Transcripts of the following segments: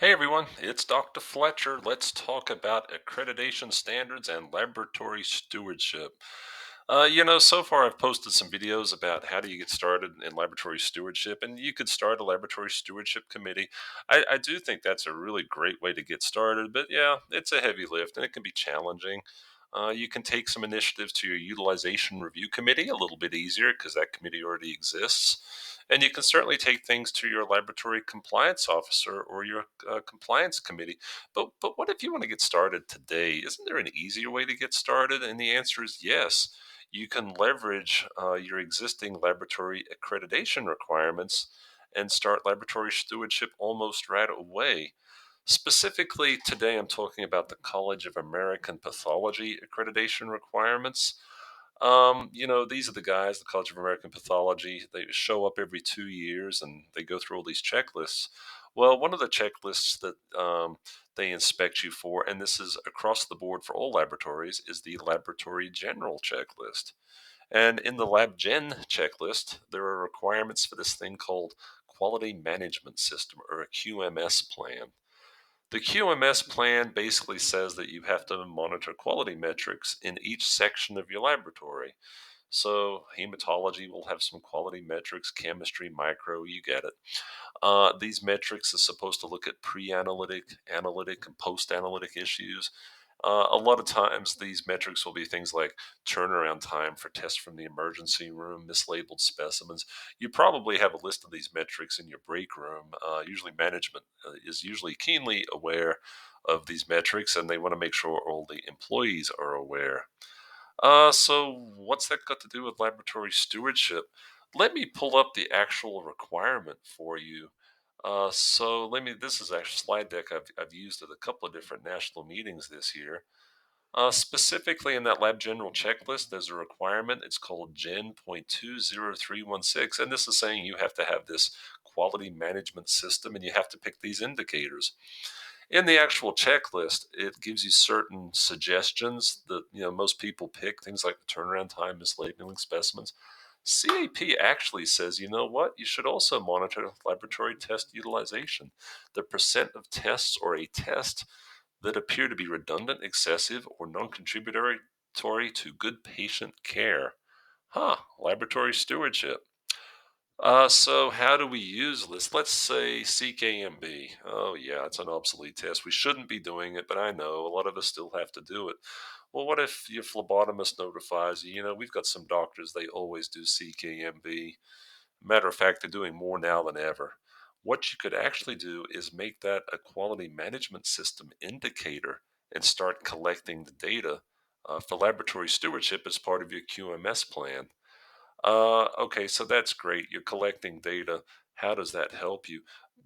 Hey everyone, it's Dr. Fletcher. Let's talk about accreditation standards and laboratory stewardship. So far I've posted some videos about how do you get started in laboratory stewardship, and you could start a laboratory stewardship committee. I do think that's a really great way to get started, but yeah, it's a heavy lift and it can be challenging. You can take some initiatives to your utilization review committee a little bit easier because that committee already exists. And you can certainly take things to your laboratory compliance officer or your compliance committee. But what if you want to get started today? Isn't there an easier way to get started? And the answer is yes. You can leverage your existing laboratory accreditation requirements and start laboratory stewardship almost right away. Specifically, today I'm talking about the College of American Pathology accreditation requirements. These are the guys, the College of American Pathology. They show up every 2 years and they go through all these checklists. Well, one of the checklists that they inspect you for, and this is across the board for all laboratories, is the Laboratory General Checklist. And in the Lab Gen checklist, there are requirements for this thing called Quality Management System, or a QMS plan. The QMS plan basically says that you have to monitor quality metrics in each section of your laboratory. So, hematology will have some quality metrics, chemistry, micro, you get it. These metrics are supposed to look at pre analytic, analytic, and post analytic issues. A lot of times, these metrics will be things like turnaround time for tests from the emergency room, mislabeled specimens. You probably have a list of these metrics in your break room. Usually, management is usually keenly aware of these metrics, and they want to make sure all the employees are aware. So, what's that got to do with laboratory stewardship? Let me pull up the actual requirement for you. This is actually a slide deck I've used at a couple of different national meetings this year. Specifically in that Lab General checklist, there's a requirement. It's called Gen.20316. And this is saying you have to have this quality management system and you have to pick these indicators. In the actual checklist, it gives you certain suggestions that most people pick, things like the turnaround time, mislabeling specimens. CAP actually says, you know what? You should also monitor laboratory test utilization. The percent of tests or a test that appear to be redundant, excessive, or non-contributory to good patient care. Laboratory stewardship. So how do we use this? Let's say CKMB. Oh yeah, it's an obsolete test. We shouldn't be doing it, but I know a lot of us still have to do it. Well, what if your phlebotomist notifies you? We've got some doctors, they always do CKMB. Matter of fact, they're doing more now than ever. What you could actually do is make that a quality management system indicator and start collecting the data for laboratory stewardship as part of your QMS plan. Okay, so that's great. You're collecting data. How does that help you?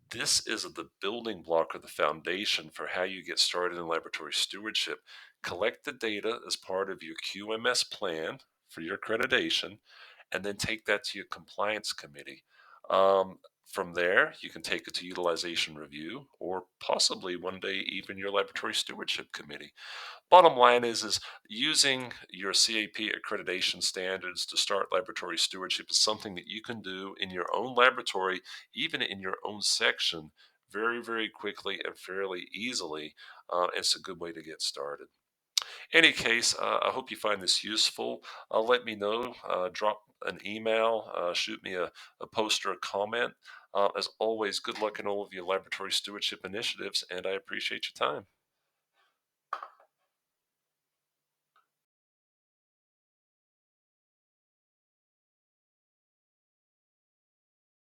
This is the building block or the foundation for how you get started in laboratory stewardship. Collect the data as part of your QMS plan for your accreditation, and then take that to your compliance committee. From there, you can take it to utilization review, or possibly one day even your laboratory stewardship committee. Bottom line is using your CAP accreditation standards to start laboratory stewardship is something that you can do in your own laboratory, even in your own section, very, very quickly and fairly easily. It's a good way to get started. Any case, I hope you find this useful. Let me know. Drop an email, shoot me a post or a comment. As always, good luck in all of your laboratory stewardship initiatives, and I appreciate your time.